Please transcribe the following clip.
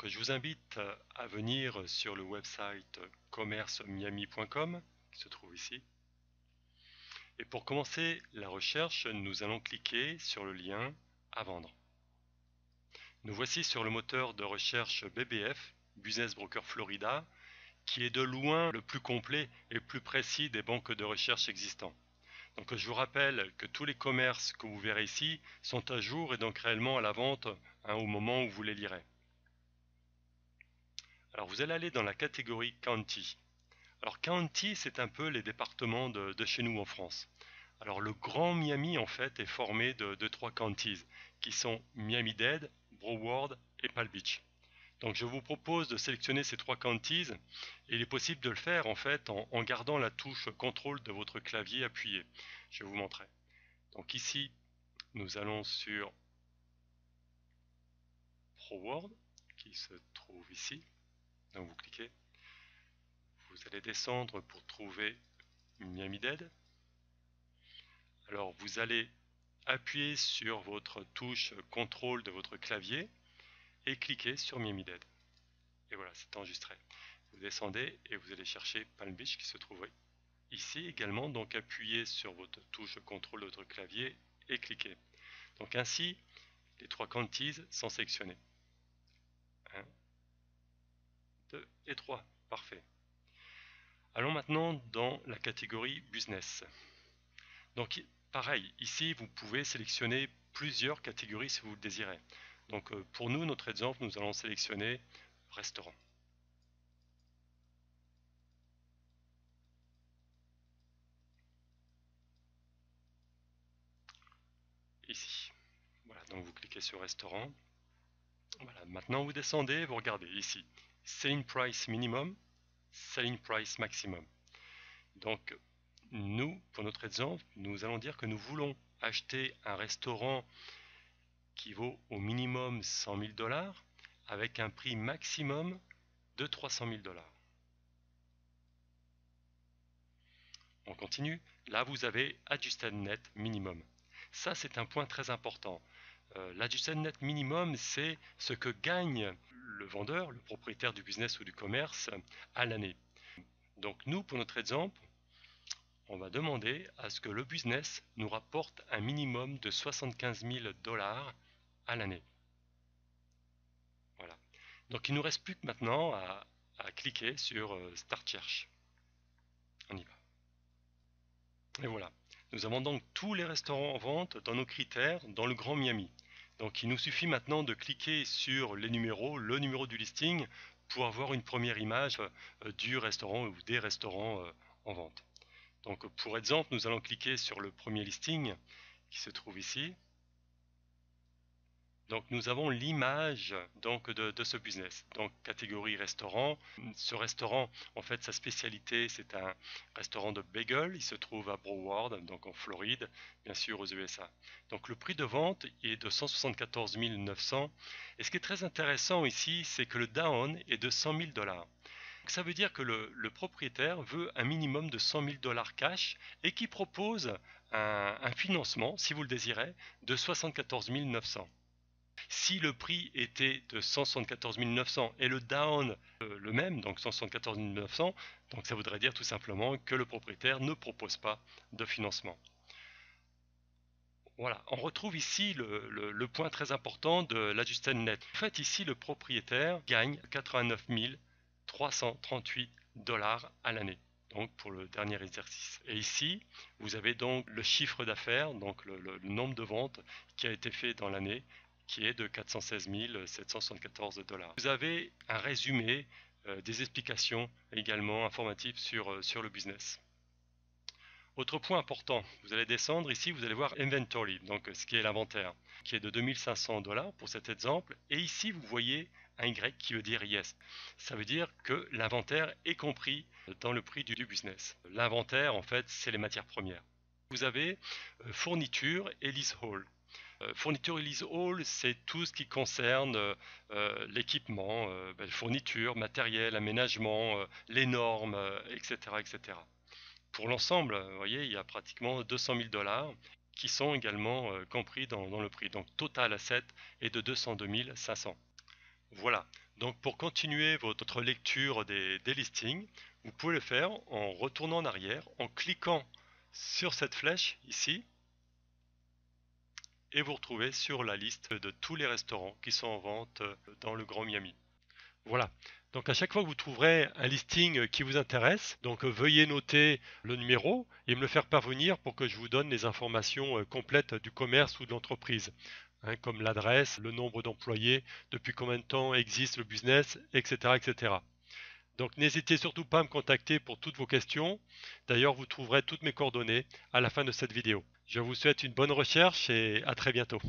je vous invite à venir sur le website commercemiami.com qui se trouve ici. Et pour commencer la recherche, nous allons cliquer sur le lien à vendre. Nous voici sur le moteur de recherche BBF, Business Broker Florida, qui est de loin le plus complet et le plus précis des banques de recherche existants. Donc je vous rappelle que tous les commerces que vous verrez ici sont à jour et donc réellement à la vente au moment où vous les lirez. Alors vous allez aller dans la catégorie County. Alors County, c'est un peu les départements de chez nous en France. Alors le Grand Miami en fait est formé de trois counties qui sont Miami-Dade, Broward et Palm Beach. Donc je vous propose de sélectionner ces trois counties et il est possible de le faire en fait en gardant la touche contrôle de votre clavier appuyé. Je vais vous montrer. Donc ici nous allons sur Broward qui se trouve ici. Donc vous cliquez. Vous allez descendre pour trouver Miami-Dade. Alors vous allez appuyer sur votre touche contrôle de votre clavier et cliquez sur Miami-Dade. Et voilà, c'est enregistré. Vous descendez et vous allez chercher Palm Beach qui se trouve ici également. Donc appuyez sur votre touche contrôle de votre clavier et cliquez. Donc ainsi, les trois counties sont sélectionnés. 1, 2 et 3. Parfait. Allons maintenant dans la catégorie business. Donc pareil, ici vous pouvez sélectionner plusieurs catégories si vous le désirez. Donc pour nous, notre exemple, nous allons sélectionner restaurant. Ici. Voilà, donc vous cliquez sur restaurant. Voilà, maintenant vous descendez, vous regardez ici. Selling price minimum, selling price maximum. Donc nous, pour notre exemple, nous allons dire que nous voulons acheter un restaurant qui vaut au minimum 100 000 $ avec un prix maximum de 300 000 $. On continue. Là, vous avez Adjusted Net Minimum. Ça, c'est un point très important. L'Adjusted Net Minimum, c'est ce que gagne le vendeur, le propriétaire du business ou du commerce à l'année. Donc nous, pour notre exemple, on va demander à ce que le business nous rapporte un minimum de 75 000 $ à l'année. Voilà. Donc il ne nous reste plus que maintenant à cliquer sur Start Search. On y va. Et voilà. Nous avons donc tous les restaurants en vente dans nos critères dans le Grand Miami. Donc il nous suffit maintenant de cliquer sur les numéros, le numéro du listing pour avoir une première image du restaurant ou des restaurants en vente. Donc pour exemple, nous allons cliquer sur le premier listing qui se trouve ici. Donc nous avons l'image de ce business. Donc catégorie restaurant. Ce restaurant, en fait, sa spécialité, c'est un restaurant de bagel. Il se trouve à Broward, donc en Floride, bien sûr aux USA. Donc le prix de vente est de 174 900. Et ce qui est très intéressant ici, c'est que le down est de 100 000 $. Ça veut dire que le propriétaire veut un minimum de 100 000 $ cash et qui propose un financement, si vous le désirez, de 74 900. Si le prix était de 174 900 et le down le même, donc 174 900, donc ça voudrait dire tout simplement que le propriétaire ne propose pas de financement. Voilà, on retrouve ici le point très important de l'adjusted net. En fait, ici, le propriétaire gagne 89 338 $ à l'année, donc pour le dernier exercice. Et ici, vous avez donc le chiffre d'affaires, donc le nombre de ventes qui a été fait dans l'année, qui est de 416 774 $. Vous avez un résumé, des explications également informatives sur le business. Autre point important, vous allez descendre ici, vous allez voir Inventory, donc ce qui est l'inventaire, qui est de 2500 $ pour cet exemple. Et ici, vous voyez un Y qui veut dire Yes. Ça veut dire que l'inventaire est compris dans le prix du business. L'inventaire, en fait, c'est les matières premières. Vous avez fourniture et leasehold. Fourniture et leasehold, c'est tout ce qui concerne l'équipement, fourniture, matériel, aménagement, les normes, etc., etc. Pour l'ensemble, vous voyez, il y a pratiquement 200 000 $ qui sont également compris dans le prix. Donc total asset est de 202 500. Voilà, Donc pour continuer votre lecture des listings, vous pouvez le faire en retournant en arrière, en cliquant sur cette flèche ici, et vous retrouvez sur la liste de tous les restaurants qui sont en vente dans le Grand Miami. Voilà. Donc à chaque fois que vous trouverez un listing qui vous intéresse, donc veuillez noter le numéro et me le faire parvenir pour que je vous donne les informations complètes du commerce ou de l'entreprise, hein, comme l'adresse, le nombre d'employés, depuis combien de temps existe le business, etc., etc. Donc n'hésitez surtout pas à me contacter pour toutes vos questions. D'ailleurs, vous trouverez toutes mes coordonnées à la fin de cette vidéo. Je vous souhaite une bonne recherche et à très bientôt.